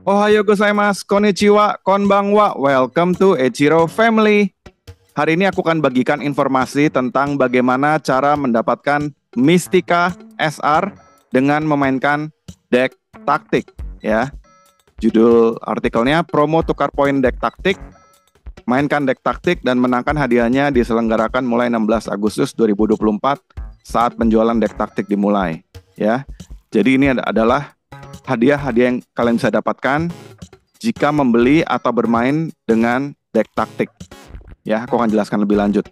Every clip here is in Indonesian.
Ohayo gozaimasu, konnichiwa, konbanwa, welcome to Eiichiro Family. Hari ini aku akan bagikan informasi tentang bagaimana cara mendapatkan Mystica SR dengan memainkan deck taktik ya. Judul artikelnya promo tukar poin deck taktik, mainkan deck taktik dan menangkan hadiahnya diselenggarakan mulai 16 Agustus 2024 saat penjualan deck taktik dimulai ya. Jadi ini adalah hadiah-hadiah yang kalian bisa dapatkan jika membeli atau bermain dengan deck taktik. Ya, aku akan jelaskan lebih lanjut.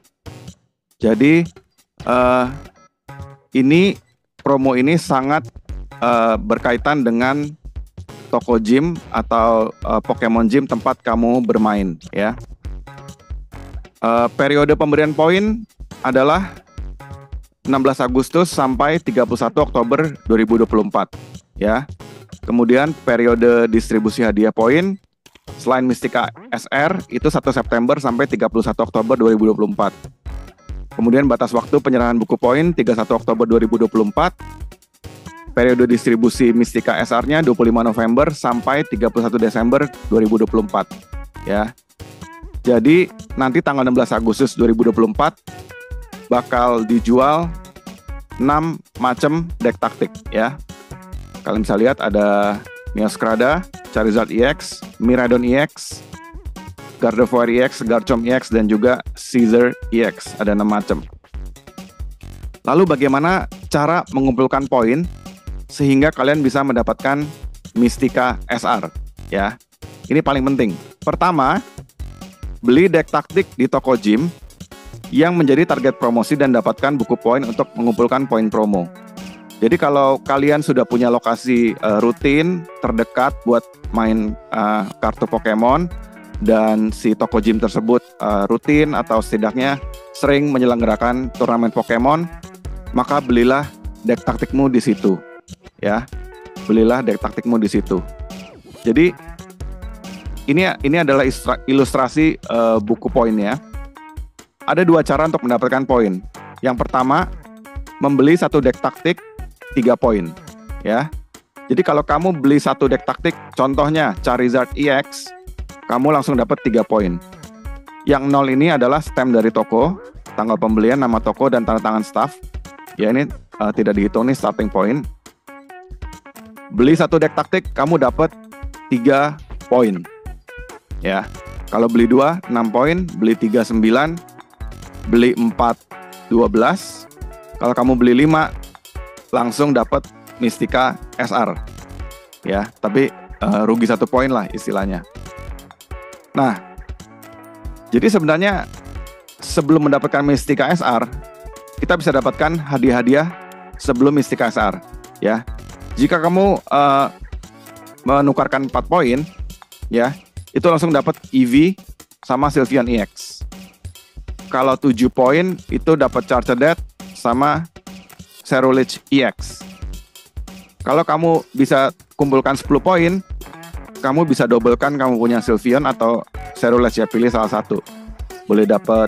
Jadi ini promo ini sangat berkaitan dengan toko gym atau Pokemon Gym tempat kamu bermain. Ya, periode pemberian poin adalah 16 Agustus sampai 31 Oktober 2024. Ya. Kemudian periode distribusi hadiah poin selain Mystica SR itu 1 September sampai 31 Oktober 2024. Kemudian batas waktu penyerahan buku poin 31 Oktober 2024. Periode distribusi Mystica SR-nya 25 November sampai 31 Desember 2024. Ya. Jadi nanti tanggal 16 Agustus 2024 bakal dijual 6 macam deck taktik ya. Kalian bisa lihat ada Meowscarada, Charizard EX, Miraidon EX, Gardevoir EX, Garchomp EX, dan juga Caesar EX. Ada 6 macam. Lalu bagaimana cara mengumpulkan poin sehingga kalian bisa mendapatkan Mystica SR? Ya, ini paling penting. Pertama, beli deck taktik di toko gym yang menjadi target promosi dan dapatkan buku poin untuk mengumpulkan poin promo. Jadi kalau kalian sudah punya lokasi rutin terdekat buat main kartu Pokemon dan si toko gym tersebut rutin atau setidaknya sering menyelenggarakan turnamen Pokemon, maka belilah deck taktikmu di situ. Ya, belilah deck taktikmu di situ. Jadi ini adalah ilustrasi buku poinnya. Ada 2 cara untuk mendapatkan poin. Yang pertama, membeli satu deck taktik 3 poin ya. Jadi kalau kamu beli satu deck taktik, contohnya Charizard EX, kamu langsung dapat 3 poin. Yang 0 ini adalah stamp dari toko, tanggal pembelian, nama toko, dan tanda tangan staff. Ya, ini tidak dihitung nih starting point. Beli satu deck taktik, kamu dapat 3 poin. Ya. Kalau beli 2, 6 poin, beli 3, 9, beli 4, 12. Kalau kamu beli 5, langsung dapat Mystica SR. Ya, tapi rugi 1 poin lah istilahnya. Nah, jadi sebenarnya sebelum mendapatkan Mystica SR, kita bisa dapatkan hadiah-hadiah sebelum Mystica SR. Ya, jika kamu menukarkan 4 poin, ya, itu langsung dapat EV sama Sylveon EX. Kalau 7 poin itu dapat Charcadet sama Ceruledge EX. Kalau kamu bisa kumpulkan 10 poin, kamu bisa dobelkan kamu punya Sylveon atau Ceruledge ya, pilih salah satu. Boleh dapat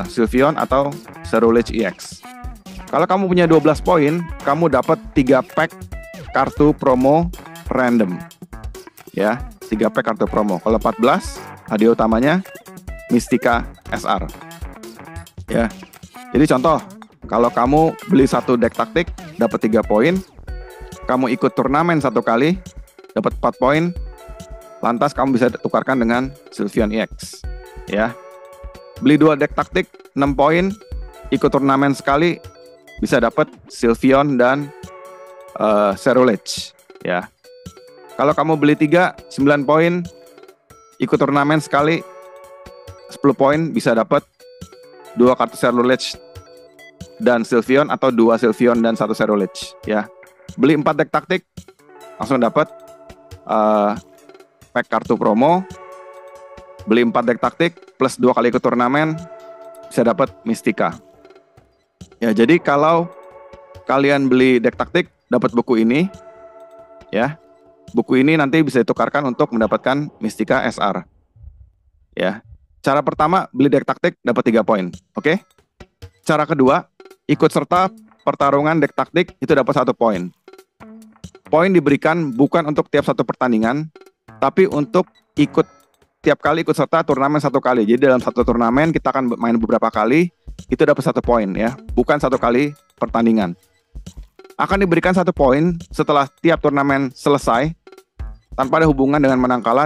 Sylveon atau Ceruledge EX. Kalau kamu punya 12 poin, kamu dapat 3 pack kartu promo random. Ya, 3 pack kartu promo. Kalau 14, hadiah utamanya Mystica SR. Ya. Jadi contoh, kalau kamu beli satu deck taktik dapat 3 poin, kamu ikut turnamen 1 kali dapat 4 poin, lantas kamu bisa tukarkan dengan Sylveon EX. Ya. Beli 2 deck taktik 6 poin, ikut turnamen sekali bisa dapat Sylveon dan Ceruledge. Ya. Kalau kamu beli 3, 9 poin, ikut turnamen sekali 10 poin bisa dapat 2 kartu Ceruledge dan Sylveon atau 2 Sylveon dan 1 Ceruledge ya. Beli 4 deck taktik langsung dapat pack kartu promo. Beli 4 deck taktik plus 2 kali ikut turnamen bisa dapat Mystica. Ya, jadi kalau kalian beli deck taktik dapat buku ini ya. Buku ini nanti bisa ditukarkan untuk mendapatkan Mystica SR. Ya. Cara pertama beli deck taktik dapat 3 poin. Oke? Cara kedua, ikut serta pertarungan deck taktik itu dapat 1 poin. poin diberikan bukan untuk tiap satu pertandingan, tapi untuk tiap kali ikut serta turnamen satu kali. Jadi dalam satu turnamen kita akan main beberapa kali, itu dapat 1 poin ya, bukan 1 kali pertandingan. Akan diberikan 1 poin setelah tiap turnamen selesai, tanpa ada hubungan dengan menang kalah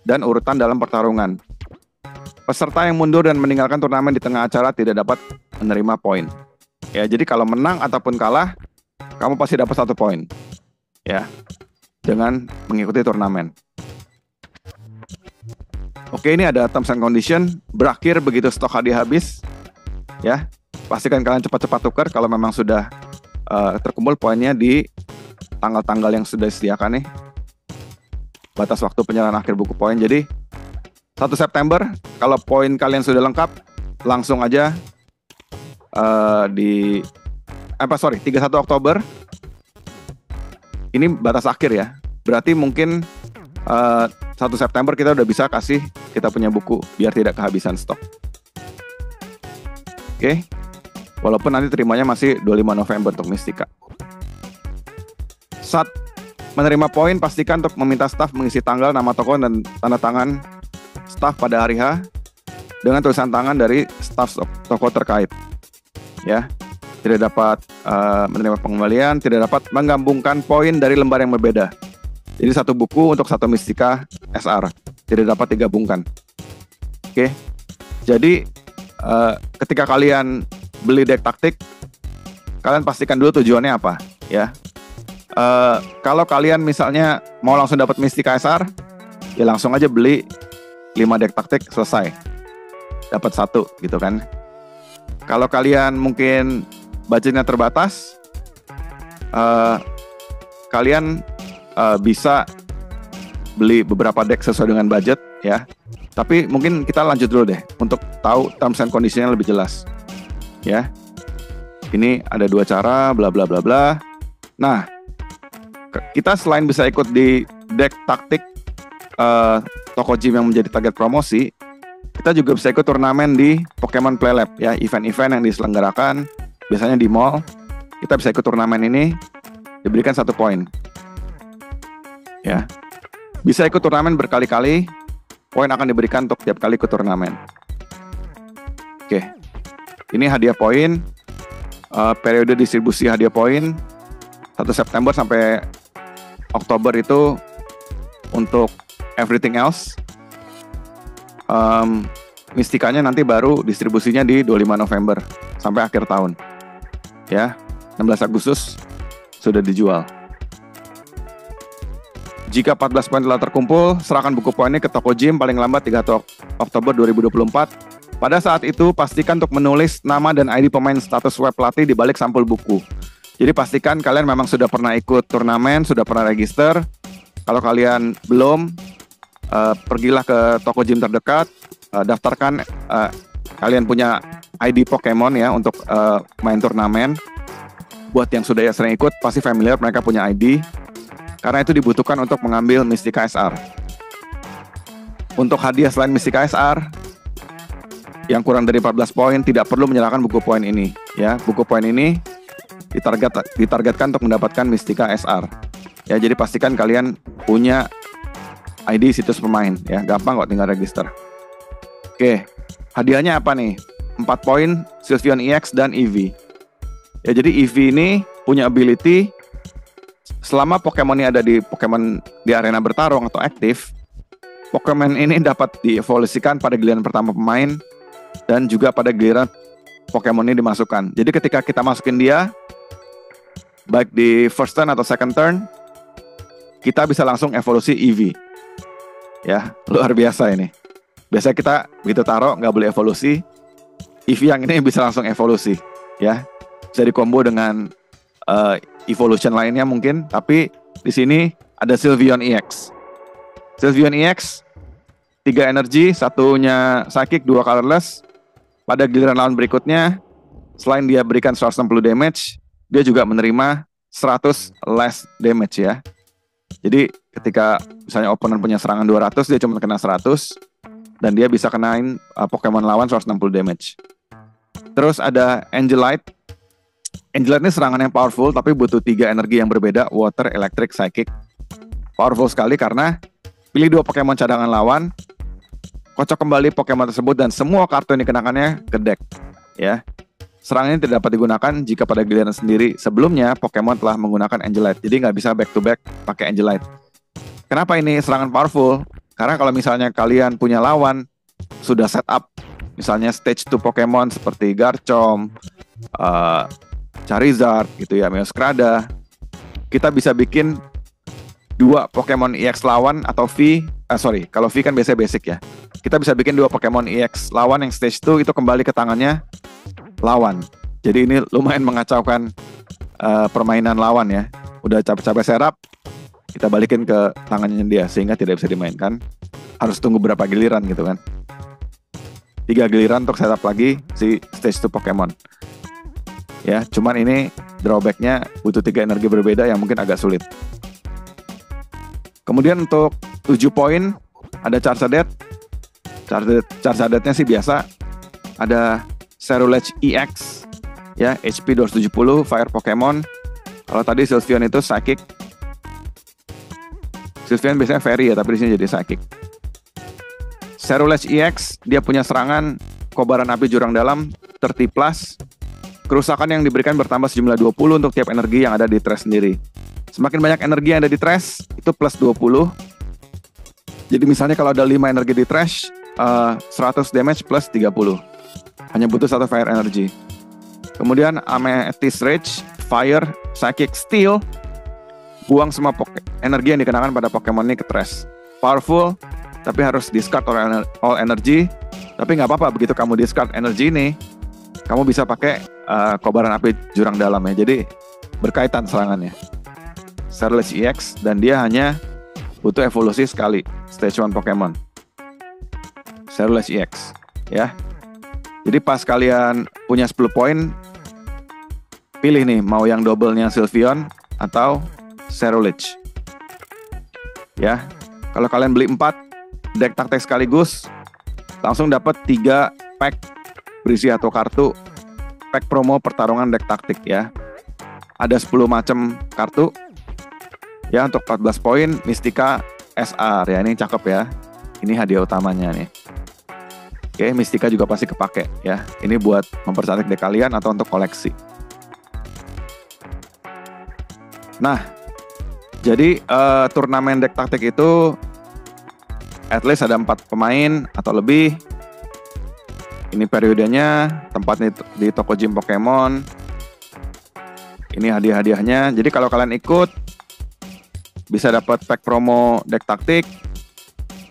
dan urutan dalam pertarungan. Peserta yang mundur dan meninggalkan turnamen di tengah acara tidak dapat menerima poin. Ya, jadi kalau menang ataupun kalah, kamu pasti dapat 1 poin. Ya, dengan mengikuti turnamen. Oke, ini ada terms and condition. Berakhir begitu stok hadiah habis. Ya, pastikan kalian cepat-cepat tukar kalau memang sudah terkumpul poinnya di tanggal-tanggal yang sudah disediakan nih. Batas waktu penyerahan akhir buku poin. Jadi 1 September, kalau poin kalian sudah lengkap, langsung aja 31 Oktober. Ini batas akhir ya. Berarti mungkin 1 September kita udah bisa kasih kita punya buku biar tidak kehabisan stok. Oke. Walaupun nanti terimanya masih 25 November untuk Mistika. Saat menerima poin, pastikan untuk meminta staf mengisi tanggal, nama toko, dan tanda tangan staf pada hari H dengan tulisan tangan dari staf toko terkait. Ya, tidak dapat menerima pengembalian, tidak dapat menggabungkan poin dari lembar yang berbeda. Jadi 1 buku untuk 1 Mistika SR, tidak dapat digabungkan. Oke, jadi ketika kalian beli deck taktik, kalian pastikan dulu tujuannya apa, ya. Kalau kalian misalnya mau langsung dapat Mistika SR, ya langsung aja beli 5 deck taktik, selesai, dapat 1 gitu kan. Kalau kalian mungkin budgetnya terbatas, kalian bisa beli beberapa deck sesuai dengan budget ya. Tapi mungkin kita lanjut dulu deh untuk tahu terms and condition-nya lebih jelas. Ya. Ini ada 2 cara, bla bla bla bla. Nah, kita selain bisa ikut di deck taktik toko gym yang menjadi target promosi, kita juga bisa ikut turnamen di Pokemon Play Lab ya, event-event yang diselenggarakan biasanya di mall. Kita bisa ikut turnamen ini, diberikan 1 poin. Ya. Bisa ikut turnamen berkali-kali, poin akan diberikan untuk tiap kali ikut turnamen. Oke. Ini hadiah poin, periode distribusi hadiah poin 1 September sampai Oktober itu untuk everything else. Mistikanya nanti baru distribusinya di 25 November sampai akhir tahun. Ya, 16 Agustus sudah dijual. Jika 14 poin telah terkumpul, serahkan buku poinnya ke toko gym paling lambat 3 Oktober 2024. Pada saat itu, pastikan untuk menulis nama dan ID pemain status web pelatih di balik sampul buku. Jadi pastikan kalian memang sudah pernah ikut turnamen, sudah pernah register. Kalau kalian belum, pergilah ke toko gym terdekat, daftarkan kalian punya ID Pokemon ya untuk main turnamen. Buat yang sudah sering ikut, pasti familiar, mereka punya ID. Karena itu dibutuhkan untuk mengambil Mistika SR. Untuk hadiah selain Mistika SR, yang kurang dari 14 poin tidak perlu menyerahkan buku poin ini ya. Buku poin ini ditargetkan untuk mendapatkan Mistika SR ya. Jadi pastikan kalian punya ID situs pemain ya, gampang kok, tinggal register. Oke, hadiahnya apa nih? 4 poin Sylveon EX dan EV ya. Jadi EV ini punya ability, selama Pokemon ini ada di arena bertarung atau aktif, Pokemon ini dapat dievolusikan pada giliran pertama pemain dan juga pada giliran Pokemon ini dimasukkan. Jadi ketika kita masukin dia, baik di first turn atau second turn, kita bisa langsung evolusi EV. Ya, luar biasa ini. Biasanya kita begitu taruh nggak boleh evolusi, EV yang ini bisa langsung evolusi. Ya, bisa dikombo dengan evolution lainnya mungkin. Tapi di sini ada Sylveon EX. Sylveon EX 3 energi, 1-nya psychic, 2 colorless. Pada giliran lawan berikutnya, selain dia berikan 160 damage, dia juga menerima 100 less damage ya. Jadi ketika misalnya opponent punya serangan 200, dia cuma kena 100, dan dia bisa kenain Pokemon lawan 160 damage. Terus ada Angelite. Angelite ini serangan yang powerful tapi butuh 3 energi yang berbeda, water, electric, psychic. Powerful sekali karena pilih 2 Pokemon cadangan lawan, kocok kembali Pokemon tersebut dan semua kartu yang dikenakannya ke deck. Ya. Serangan ini tidak dapat digunakan jika pada giliran sendiri sebelumnya Pokemon telah menggunakan Angelite. Jadi nggak bisa back to back pakai Angelite. Kenapa ini serangan powerful? Karena kalau misalnya kalian punya lawan sudah setup misalnya stage 2 Pokemon seperti Garchomp, Charizard gitu ya, Meowscarada, kita bisa bikin 2 Pokemon EX lawan atau kalau V kan biasanya basic ya. Kita bisa bikin 2 Pokemon EX lawan yang stage 2 itu kembali ke tangannya lawan. Jadi ini lumayan mengacaukan permainan lawan ya. Udah capek-capek serap, kita balikin ke tangannya dia sehingga tidak bisa dimainkan. Harus tunggu berapa giliran gitu kan. 3 giliran untuk setup lagi si stage 2 Pokemon. Ya, cuman ini drawbacknya butuh 3 energi berbeda yang mungkin agak sulit. Kemudian untuk 7 poin ada Charcadet. Charcadetnya sih biasa. Ada Cerulege EX ya, HP 270, Fire Pokemon. Kalau tadi Sylveon itu Psychic. Sylveon biasanya Fairy ya, tapi di sini jadi Psychic. Cerulege EX dia punya serangan kobaran api jurang dalam 30+. Kerusakan yang diberikan bertambah sejumlah 20 untuk tiap energi yang ada di trash sendiri. Semakin banyak energi yang ada di trash, itu plus 20. Jadi misalnya kalau ada 5 energi di trash, 100 damage plus 30. Hanya butuh 1 fire energy. Kemudian Amethyst Rage, Fire, Psychic Steel. Buang semua energi yang dikenakan pada Pokemon ini ke trash. Powerful, tapi harus discard all energy. Tapi nggak apa-apa, begitu kamu discard energi ini, kamu bisa pakai kobaran api jurang dalam ya. Jadi berkaitan serangannya. Cerulege EX dan dia hanya butuh evolusi sekali, stage 1 Pokemon. Cerulege EX ya. Jadi pas kalian punya 10 poin, pilih nih mau yang double-nya Sylveon atau Cerulege. Ya. Kalau kalian beli 4 deck taktik sekaligus, langsung dapat 3 pack berisi atau kartu pack promo pertarungan deck taktik ya. Ada 10 macam kartu. Ya, untuk 14 poin Mystica SR ya, ini cakep ya. Ini hadiah utamanya nih. Oke, Mystica juga pasti kepake ya. Ini buat mempercantik deck kalian atau untuk koleksi. Nah, jadi turnamen deck taktik itu at least ada 4 pemain atau lebih. Ini periodenya, tempatnya di toko gym Pokemon. Ini hadiah-hadiahnya. Jadi kalau kalian ikut bisa dapat pack promo deck taktik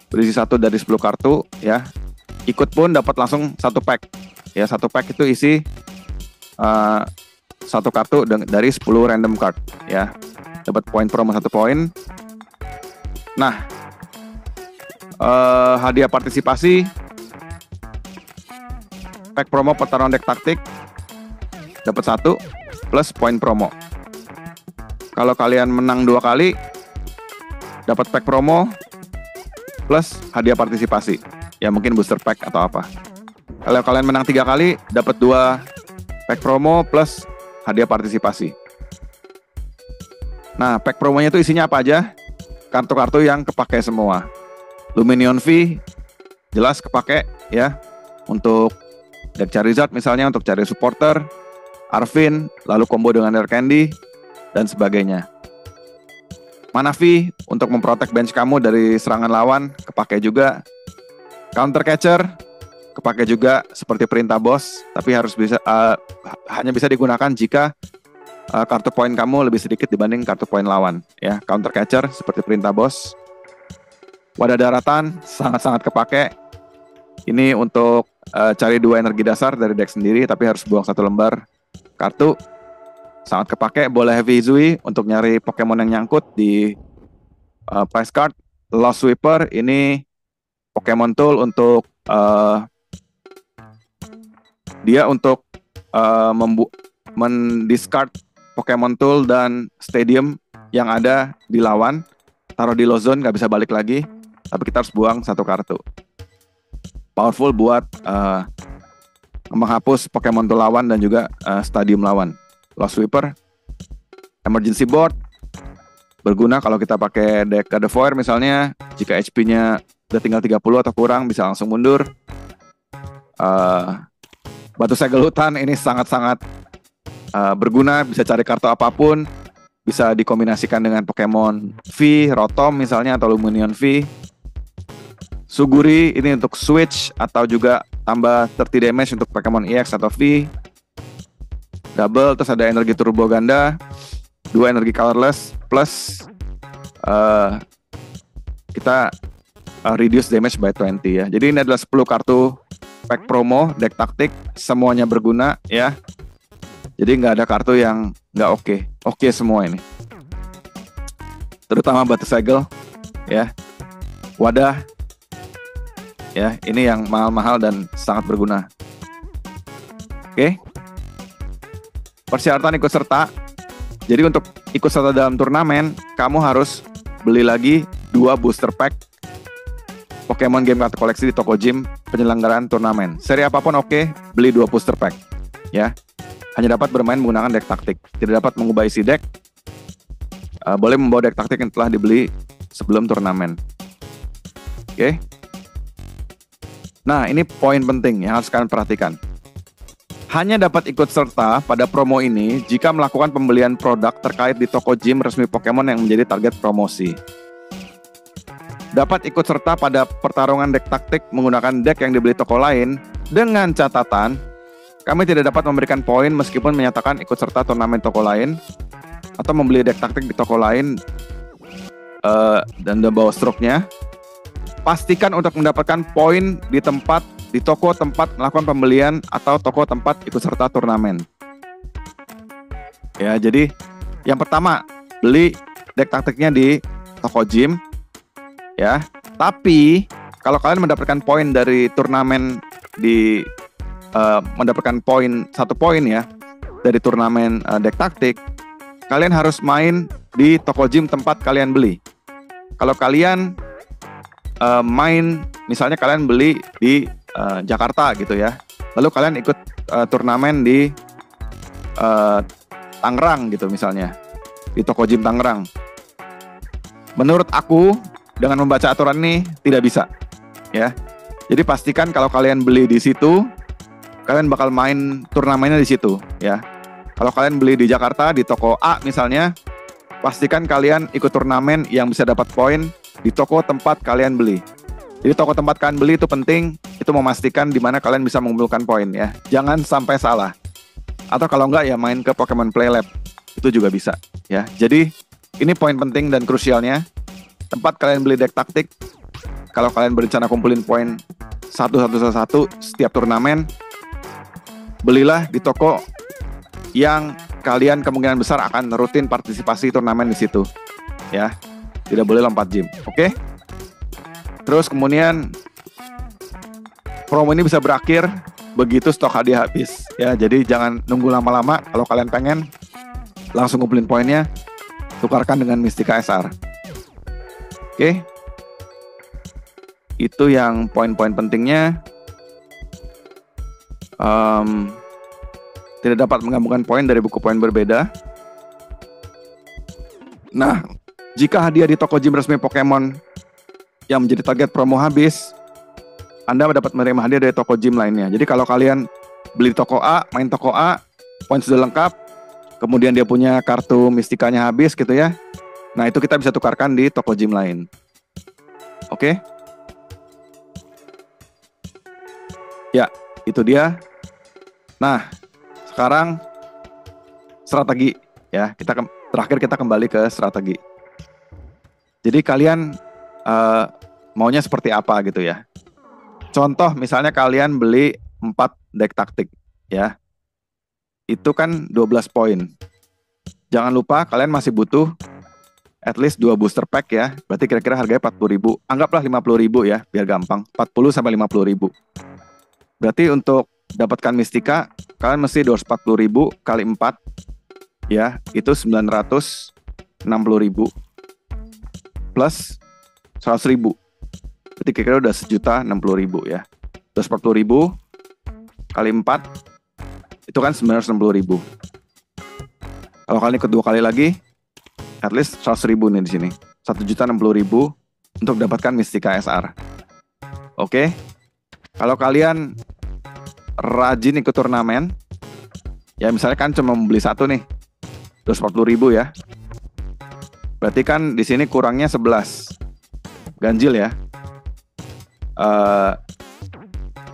berisi 1 dari 10 kartu ya. Ikut pun dapat langsung 1 pack. Ya, 1 pack itu isi 1 kartu dari 10 random card ya. Dapat poin promo 1 poin. Nah, hadiah partisipasi pack promo pertarungan deck taktik dapat 1 plus poin promo. Kalau kalian menang 2 kali dapat pack promo plus hadiah partisipasi. Ya mungkin booster pack atau apa. Kalau kalian menang 3 kali dapat 2 pack promo plus hadiah partisipasi. Nah, pack promonya itu isinya apa aja? Kartu-kartu yang kepake semua. Lumineon V jelas kepake ya. Untuk deck Charizard misalnya, untuk cari supporter, Arvin, lalu combo dengan Rare Candy dan sebagainya. Mana V untuk memprotek bench kamu dari serangan lawan, kepake juga. Counter Catcher, kepake juga seperti perintah bos, tapi harus bisa hanya bisa digunakan jika kartu poin kamu lebih sedikit dibanding kartu poin lawan. Ya, Counter Catcher seperti perintah bos. Wadah daratan sangat-sangat kepake. Ini untuk cari 2 energi dasar dari deck sendiri, tapi harus buang 1 lembar kartu. Sangat kepake. Boleh Heavy Zui untuk nyari Pokemon yang nyangkut di prize card. Lost Sweeper ini Pokemon Tool untuk dia untuk mendiscard Pokemon Tool dan Stadium yang ada di lawan. Taruh di low zone, nggak bisa balik lagi. Tapi kita harus buang 1 kartu. Powerful buat menghapus Pokemon Tool lawan dan juga Stadium lawan. Lost Sweeper, Emergency Board, berguna kalau kita pakai deck God of War misalnya, jika HP-nya udah tinggal 30 atau kurang bisa langsung mundur. Batu segel hutan ini sangat-sangat berguna, bisa cari kartu apapun, bisa dikombinasikan dengan Pokemon V, Rotom misalnya, atau Lumineon V. Suguri ini untuk switch atau juga tambah 30 damage untuk Pokemon EX atau V. Double, terus ada energi turbo ganda, 2 energi colorless, plus kita reduce damage by 20 ya. Jadi ini adalah 10 kartu pack promo deck taktik, semuanya berguna ya. Jadi nggak ada kartu yang nggak oke semua ini. Terutama batu segel ya, wadah ya, ini yang mahal-mahal dan sangat berguna. Oke. Persyaratan ikut serta. Jadi untuk ikut serta dalam turnamen, kamu harus beli lagi 2 booster pack Pokemon game kartu koleksi di toko gym penyelenggaraan turnamen. Seri apapun beli 2 booster pack ya. Hanya dapat bermain menggunakan deck taktik, tidak dapat mengubah isi deck. Boleh membawa deck taktik yang telah dibeli sebelum turnamen. Oke. Nah, ini poin penting yang harus kalian perhatikan. Hanya dapat ikut serta pada promo ini jika melakukan pembelian produk terkait di toko gym resmi Pokemon yang menjadi target promosi. Dapat ikut serta pada pertarungan deck taktik menggunakan deck yang dibeli toko lain dengan catatan kami tidak dapat memberikan poin meskipun menyatakan ikut serta turnamen toko lain atau membeli deck taktik di toko lain dan bawa stroke-nya. Pastikan untuk mendapatkan poin di toko tempat melakukan pembelian atau toko tempat ikut serta turnamen. Ya, jadi yang pertama, beli deck taktiknya di toko gym. Ya, tapi kalau kalian mendapatkan poin dari turnamen mendapatkan poin 1 poin ya dari turnamen deck taktik, kalian harus main di toko gym tempat kalian beli. Kalau kalian misalnya kalian beli di Jakarta gitu ya, lalu kalian ikut turnamen di Tangerang gitu misalnya, di toko gym Tangerang. Menurut aku dengan membaca aturan ini tidak bisa ya. Jadi pastikan kalau kalian beli di situ, kalian bakal main turnamennya di situ ya. Kalau kalian beli di Jakarta di toko A misalnya, pastikan kalian ikut turnamen yang bisa dapat poin di toko tempat kalian beli. Jadi toko tempat kalian beli itu penting, itu memastikan di mana kalian bisa mengumpulkan poin ya. Jangan sampai salah. Atau kalau enggak ya main ke Pokemon Play Lab, itu juga bisa ya. Jadi ini poin penting dan krusialnya. Tempat kalian beli deck taktik, kalau kalian berencana kumpulin poin satu setiap turnamen, belilah di toko yang kalian kemungkinan besar akan rutin partisipasi turnamen di situ ya. Tidak boleh lompat gym. Oke? Terus kemudian promo ini bisa berakhir begitu stok hadiah habis ya. Jadi jangan nunggu lama-lama. Kalau kalian pengen langsung kumpulin poinnya, tukarkan dengan Mystica SR. Oke? Itu yang poin-poin pentingnya. Tidak dapat menggabungkan poin dari buku poin berbeda. Nah, jika hadiah di toko gym resmi Pokemon yang menjadi target promo habis, Anda dapat menerima hadiah dari toko gym lainnya. Jadi kalau kalian beli toko A, main toko A, poin sudah lengkap, kemudian dia punya kartu mistikanya habis gitu ya. Nah, itu kita bisa tukarkan di toko gym lain. Oke? Ya, itu dia. Nah, sekarang strategi ya. Terakhir kita kembali ke strategi. Jadi kalian maunya seperti apa gitu ya. Contoh misalnya kalian beli 4 deck taktik ya. Itu kan 12 poin. Jangan lupa kalian masih butuh at least 2 booster pack ya. Berarti kira-kira harganya 40.000. Anggaplah 50.000 ya, biar gampang. 40 sampai 50.000. Berarti untuk dapatkan Mystica, kalian mesti 240.000 kali 4 ya, itu 960.000 plus 100.000. Berarti kira-kira udah 1.060.000 ya. 240.000 kali 4 itu kan 960.000. Kalau kalian ikut 2 kali lagi, at least 100.000 nih di sini. 1.060.000 untuk dapatkan Mystica SR. Oke. Kalau kalian rajin ikut turnamen, ya misalnya kan cuma membeli satu nih, 240.000 ya. Berarti kan di sini kurangnya 11. Ganjil ya.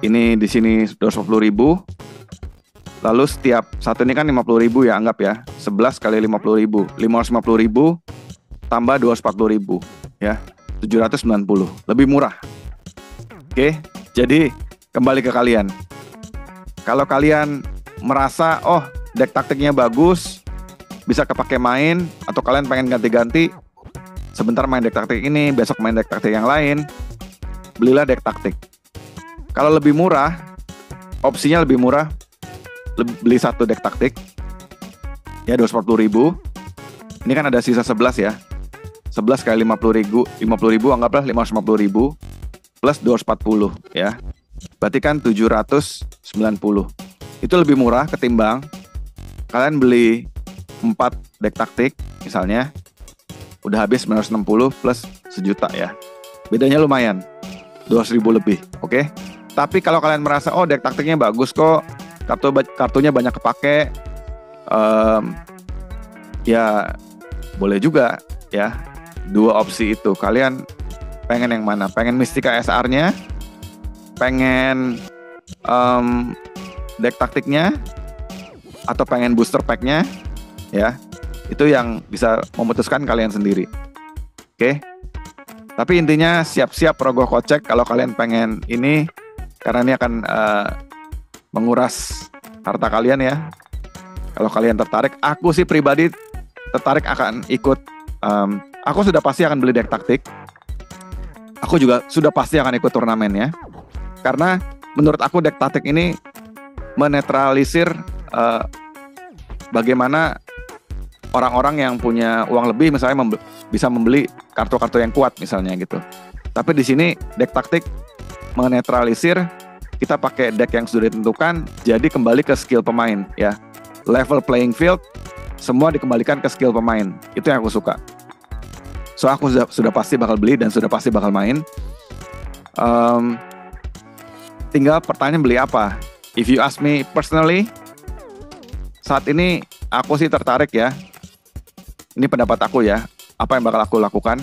Ini di sini 240.000. Lalu setiap satu ini kan 50.000 ya, anggap ya. 11 kali 50.000, 550.000 tambah 240.000 ya. 790. Lebih murah. Oke. Jadi kembali ke kalian. Kalau kalian merasa deck taktiknya bagus, bisa kepake main, atau kalian pengen ganti-ganti, sebentar main deck taktik ini, besok main deck taktik yang lain, belilah deck taktik. Kalau lebih murah, opsinya lebih murah, beli satu deck taktik ya 240.000. Ini kan ada sisa 11 ya. 11 kali 50.000 anggaplah 550.000 plus 240 ya. Berarti kan 790. Itu lebih murah ketimbang kalian beli 4 deck taktik misalnya, udah habis 960 plus 1 juta ya. Bedanya lumayan, 200.000 lebih. Oke. Tapi kalau kalian merasa deck taktiknya bagus kok, kartunya banyak kepake, ya boleh juga ya. 2 opsi itu, kalian pengen yang mana? Pengen Mystica SR-nya, pengen deck taktiknya, atau pengen booster pack-nya ya. Itu yang bisa memutuskan kalian sendiri. Oke. Tapi intinya siap-siap rogoh kocek kalau kalian pengen ini, karena ini akan menguras harta kalian ya. Kalau kalian tertarik, aku sih pribadi tertarik akan ikut. Aku sudah pasti akan beli deck taktik. Aku juga sudah pasti akan ikut turnamen ya. Karena menurut aku deck taktik ini menetralisir bagaimana orang-orang yang punya uang lebih misalnya bisa membeli kartu-kartu yang kuat misalnya gitu. Tapi di sini deck taktik menetralisir, kita pakai deck yang sudah ditentukan, jadi kembali ke skill pemain ya. Level playing field, semua dikembalikan ke skill pemain. Itu yang aku suka. So aku sudah pasti bakal beli dan sudah pasti bakal main. Tinggal pertanyaan beli apa. If you ask me personally, saat ini aku sih tertarik ya. Ini pendapat aku ya. Apa yang bakal aku lakukan?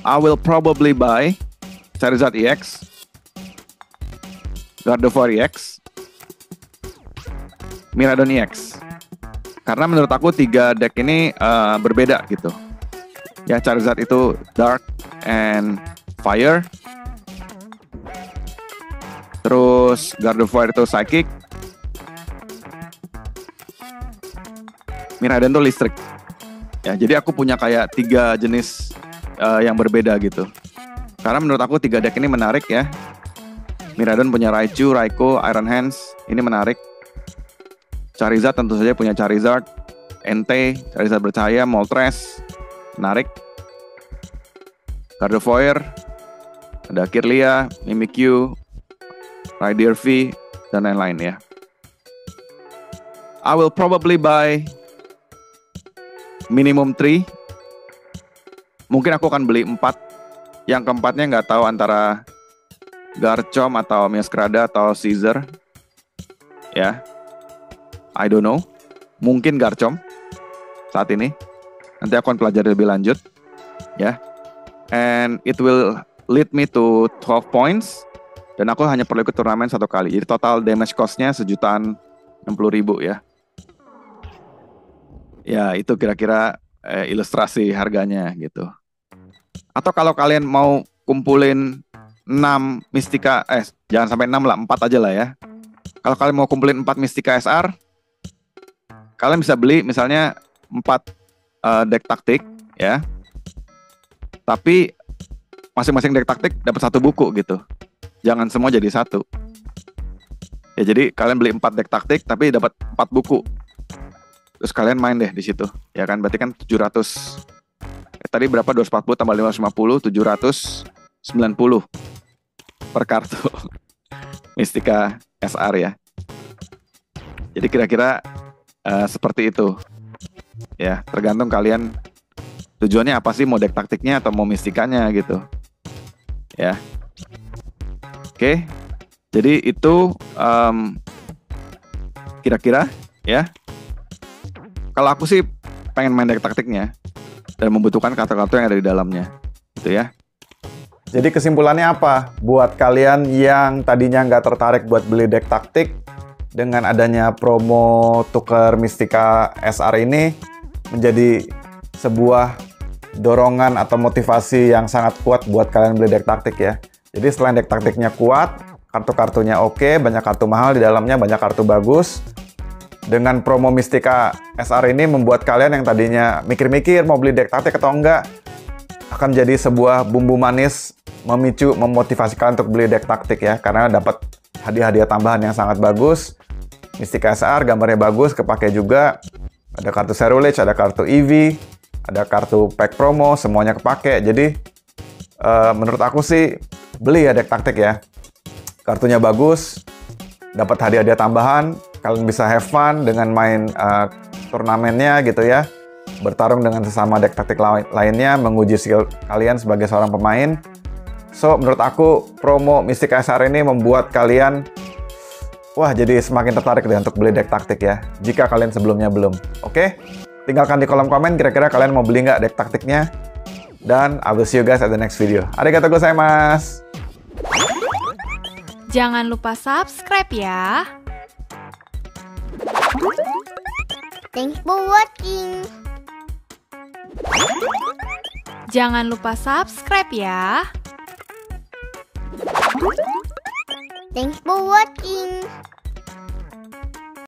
I will probably buy Charizard EX, Gardevoir EX, Miraidon EX. Karena menurut aku 3 deck ini berbeda gitu. Ya, Charizard itu Dark and Fire. Terus Gardevoir itu Psychic. Miraidon itu Listrik. Ya, jadi aku punya kayak 3 jenis yang berbeda gitu. Karena menurut aku 3 deck ini menarik ya. Miraidon punya Raichu, Raikou, Iron Hands. Ini menarik. Charizard tentu saja punya Charizard, Entei, Charizard Bercahaya, Moltres. Menarik. Gardevoir, ada Kirlia, Mimikyu, Rhyhorn V, dan lain-lain ya. I will probably buy minimum 3. Mungkin aku akan beli 4. Yang keempatnya nggak tahu antara Garchomp atau Meowscarada atau Caesar. Ya, I don't know. Mungkin Garchomp saat ini. Nanti aku akan pelajari lebih lanjut. Ya, and it will lead me to 12 points. Dan aku hanya perlu ikut turnamen 1 kali. Jadi total damage cost-nya 1.060.000 ya. Ya, itu kira-kira ilustrasi harganya gitu. Atau kalau kalian mau kumpulin 6 Mystica, jangan sampai 6 lah, 4 aja lah ya. Kalau kalian mau kumpulin 4 Mystica SR, kalian bisa beli misalnya 4 deck taktik ya. Tapi masing-masing deck taktik dapat 1 buku gitu. Jangan semua jadi 1. Ya, jadi kalian beli 4 deck taktik tapi dapat 4 buku. Terus kalian main deh di situ. Ya kan, berarti kan 700. Tadi berapa? 240 tambah 550, 790 per kartu Mystica SR ya. Jadi kira-kira seperti itu. Ya, tergantung kalian tujuannya apa sih, mau deck taktiknya atau mau mistikanya gitu. Ya. Oke. Jadi itu kira-kira ya. Kalau aku sih pengen main deck taktiknya dan membutuhkan kartu-kartu yang ada di dalamnya. Gitu ya. Jadi kesimpulannya apa? Buat kalian yang tadinya nggak tertarik buat beli deck taktik, dengan adanya promo tuker Mystica SR ini menjadi sebuah dorongan atau motivasi yang sangat kuat buat kalian beli deck taktik ya. Jadi selain deck taktiknya kuat, kartu-kartunya oke, banyak kartu mahal di dalamnya, banyak kartu bagus. Dengan promo Mystica SR ini membuat kalian yang tadinya mikir-mikir mau beli deck taktik atau enggak, akan jadi sebuah bumbu manis memicu, memotivasi kalian untuk beli deck taktik ya, karena dapat hadiah-hadiah tambahan yang sangat bagus. Mystica SR gambarnya bagus, kepake juga. Ada kartu Cerulege, ada kartu EV, ada kartu pack promo, semuanya kepake. Jadi menurut aku sih beli ya deck taktik ya. Kartunya bagus, dapat hadiah-hadiah tambahan, kalian bisa have fun dengan main turnamennya gitu ya. Bertarung dengan sesama deck taktik lainnya, menguji skill kalian sebagai seorang pemain. So, menurut aku, promo Mystica SR ini membuat kalian, wah, jadi semakin tertarik deh untuk beli deck taktik ya, jika kalian sebelumnya belum. Oke? Tinggalkan di kolom komen, kira-kira kalian mau beli nggak deck taktiknya? Dan I will see you guys at the next video. Arigatou gozaimasu! Jangan lupa subscribe ya! Thanks for watching. Jangan lupa subscribe ya! Thanks for watching.